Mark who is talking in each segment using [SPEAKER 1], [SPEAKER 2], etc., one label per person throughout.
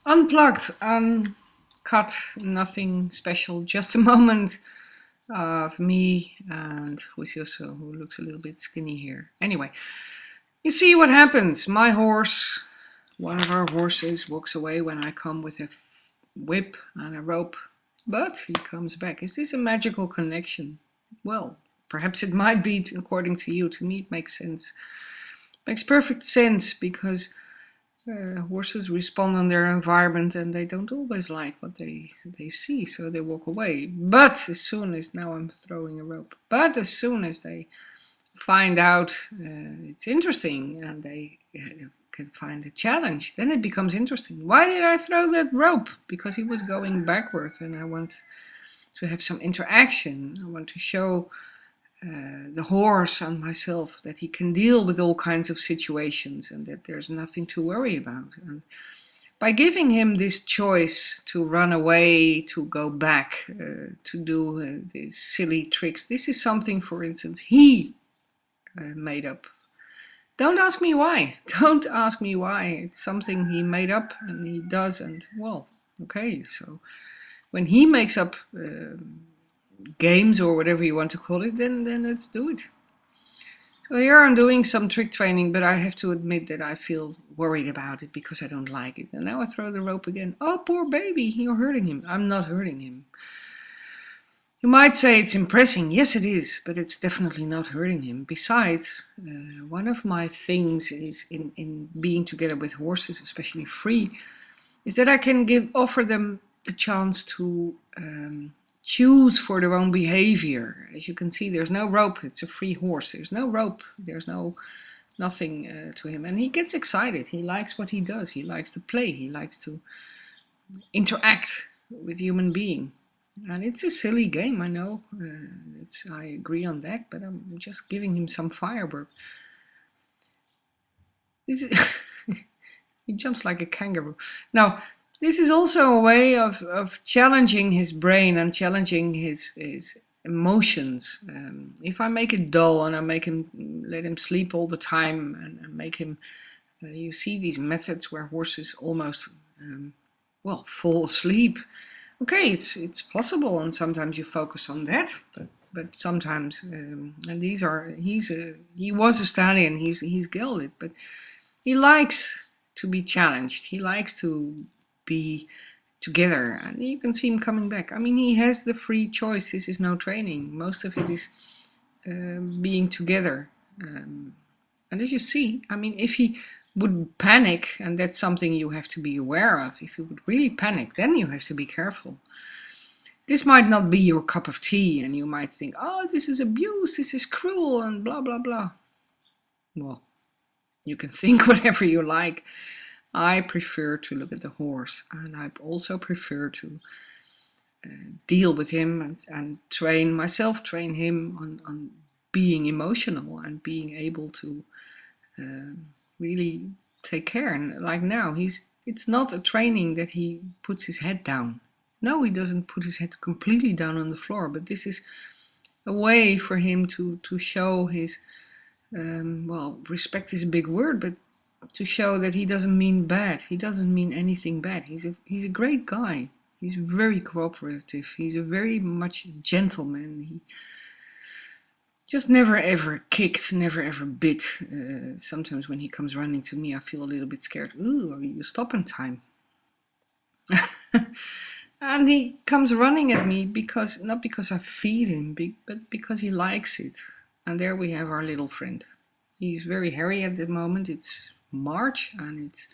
[SPEAKER 1] Unplugged, uncut, nothing special, just a moment of me and Juicioso, who looks a little bit skinny here. Anyway, you see what happens. My horse, one of our horses, walks away when I come with a whip and a rope, but he comes back. Is this a magical connection? Well, perhaps it might be, according to you. To me, it makes sense. Makes perfect sense because horses respond on their environment and they don't always like what they see, so they walk away. But as soon as, now I'm throwing a rope, but as soon as they find out it's interesting and they can find a challenge, then it becomes interesting. Why did I throw that rope? Because he was going backwards and I want to have some interaction. I want to show the horse and myself that he can deal with all kinds of situations and that there's nothing to worry about. And by giving him this choice to run away, to go back, to do these silly tricks, this is something, for instance, he made up. Don't ask me why. Don't ask me why. It's something he made up and he does. And well, okay, so when he makes up games or whatever you want to call it, then let's do it. So here I'm doing some trick training, but I have to admit that I feel worried about it because I don't like it. And now I throw the rope again. Oh, poor baby, you're hurting him. I'm not hurting him. You might say it's impressing. Yes, it is, but it's definitely not hurting him. Besides, one of my things is in being together with horses, especially free, is that I can offer them the chance to choose for their own behavior. As you can see, there's no rope. It's a free horse. There's no rope. There's nothing to him. And he gets excited. He likes what he does. He likes to play. He likes to interact with human being. And it's a silly game, I know. I agree on that, but I'm just giving him some firework. This is he jumps like a kangaroo. Now, this is also a way of challenging his brain and challenging his emotions. If I make it dull and I let him sleep all the time and make him, you see these methods where horses almost, fall asleep. Okay, it's possible, and sometimes you focus on that, but sometimes, and he was a stallion, he's gelded, but he likes to be challenged. He likes to be together, and you can see him coming back. I mean, he has the free choice. This is no training. Most of it is being together. And as you see, I mean, if he would panic, and that's something you have to be aware of, if he would really panic, then you have to be careful. This might not be your cup of tea, and you might think, oh, this is abuse, this is cruel, and blah, blah, blah. Well, you can think whatever you like. I prefer to look at the horse, and I also prefer to deal with him and train him on being emotional and being able to really take care. And like now, it's not a training that he puts his head down. No, he doesn't put his head completely down on the floor, but this is a way for him to show his, respect is a big word, but to show that he doesn't mean bad. He doesn't mean anything bad. He's a great guy. He's very cooperative. He's a very much gentleman. He just never ever kicked, never ever bit. Sometimes when he comes running to me, I feel a little bit scared. Ooh, you stop in time. And he comes running at me not because I feed him, but because he likes it. And there we have our little friend. He's very hairy at the moment. It's March and it's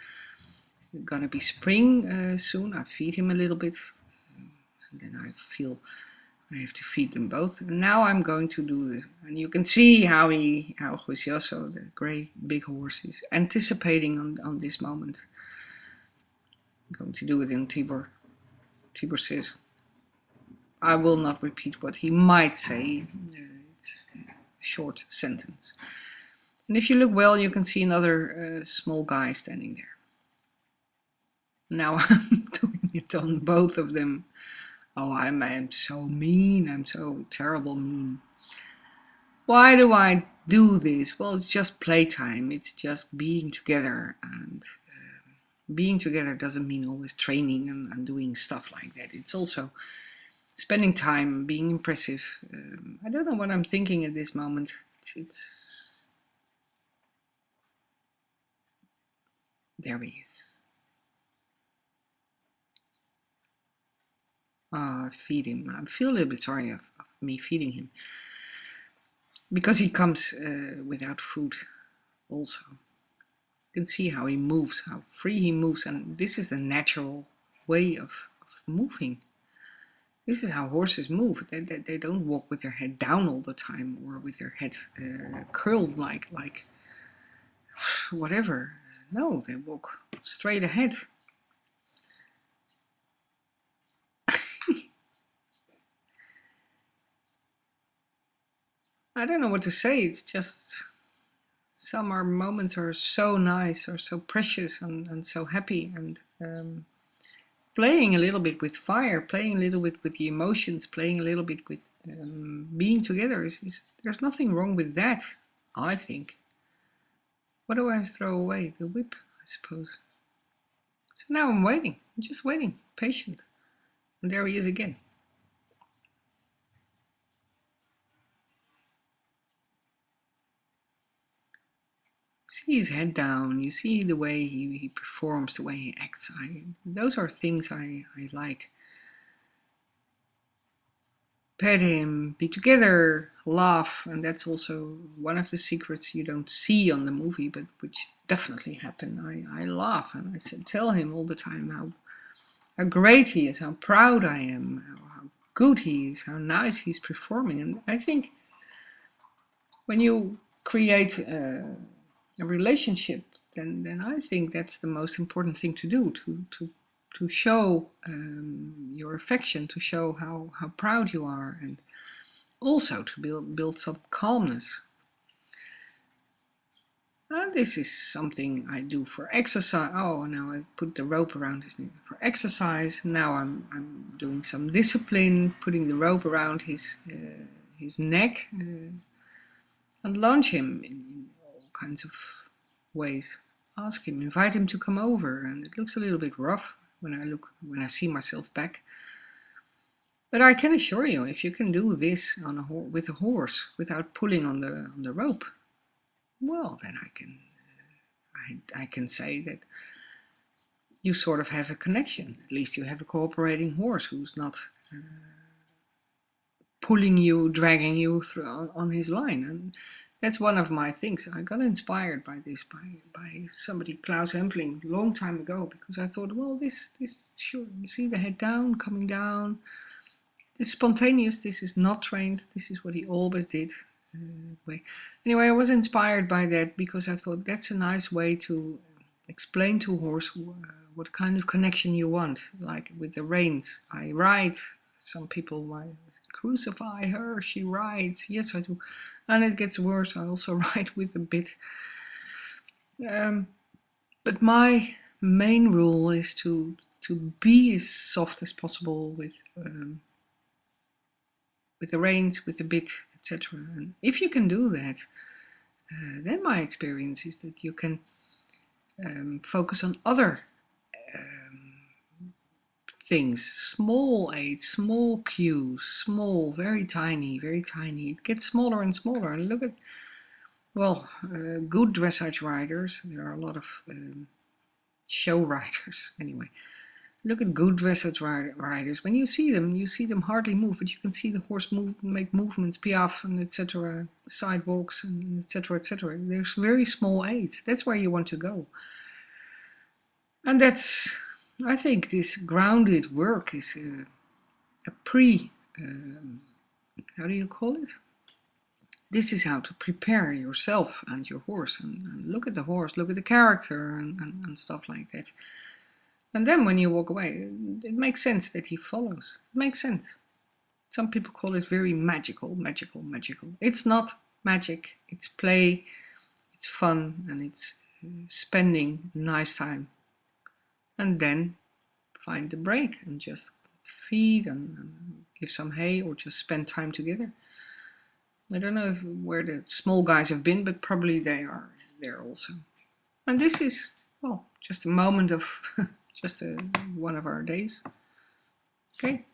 [SPEAKER 1] gonna be spring soon. I feed him a little bit, and then I feel I have to feed them both. And now I'm going to do this. And you can see how Juicioso, the grey big horse, is anticipating on this moment. I'm going to do it in Tibor. Tibor says, I will not repeat what he might say. It's a short sentence. And if you look well, you can see another small guy standing there. Now I'm doing it on both of them. Oh, I'm so mean. I'm so terrible mean. Why do I do this? Well, it's just playtime. It's just being together. And being together doesn't mean always training and doing stuff like that. It's also spending time, being impressive. I don't know what I'm thinking at this moment. It's there he is. Feed him. I feel a little bit sorry of me feeding him because he comes without food also. You can see how he moves, how free he moves, and this is the natural way of moving. This is how horses move. They don't walk with their head down all the time or with their head curled like whatever. No, they walk straight ahead. I don't know what to say. It's just some our moments are so nice or so precious and so happy, and playing a little bit with fire, playing a little bit with the emotions, playing a little bit with being together is there's nothing wrong with that, I think. What do I throw away? The whip, I suppose. So now I'm waiting. I'm just waiting, patient. And there he is again. See his head down. You see the way he performs, the way he acts. Those are things I like. Pet him, be together, laugh, and that's also one of the secrets you don't see on the movie, but which definitely happen. I laugh and I tell him all the time how great he is, how proud I am, how good he is, how nice he's performing. And I think when you create a relationship, then I think that's the most important thing to do, to show your affection, to show how proud you are, and also to build some calmness. This is something I do for exercise. Oh, now I put the rope around his neck for exercise. Now I'm doing some discipline, putting the rope around his neck, and launch him in all kinds of ways. Ask him, invite him to come over, and it looks a little bit rough when I see myself back. But I can assure you, if you can do this with a horse without pulling on the rope, well, then I can say that you sort of have a connection. At least you have a cooperating horse who's not pulling you, dragging you through on his line. And that's one of my things. I got inspired by this by somebody, Klaus Hempfling, a long time ago, because I thought, well, this sure, you see the head down, coming down. It's spontaneous. This is not trained. This is what he always did. Anyway, I was inspired by that because I thought that's a nice way to explain to a horse what kind of connection you want. Like with the reins, I ride. Some people might crucify her. She rides. Yes, I do. And it gets worse. I also ride with a bit. But my main rule is to be as soft as possible with the reins, with the bit, etc. And if you can do that, then my experience is that you can focus on other things, small aids, small cues, small, very tiny, very tiny. It gets smaller and smaller. And look at, well, good dressage riders. There are a lot of show riders anyway. Look at good dressage riders. When you see them hardly move, but you can see the horse make movements, piaffe, and etc., sidewalks, and etc., etc. There's very small aids. That's where you want to go. And that's, I think, this grounded work is a how do you call it? This is how to prepare yourself and your horse, and look at the horse, look at the character, and stuff like that. And then when you walk away, it makes sense that he follows. It makes sense. Some people call it very magical. It's not magic. It's play, it's fun, and it's spending nice time. And then find the break and just feed and give some hay or just spend time together. I don't know where the small guys have been, but probably they are there also. And this is, well, just a moment of just one of our days. Okay,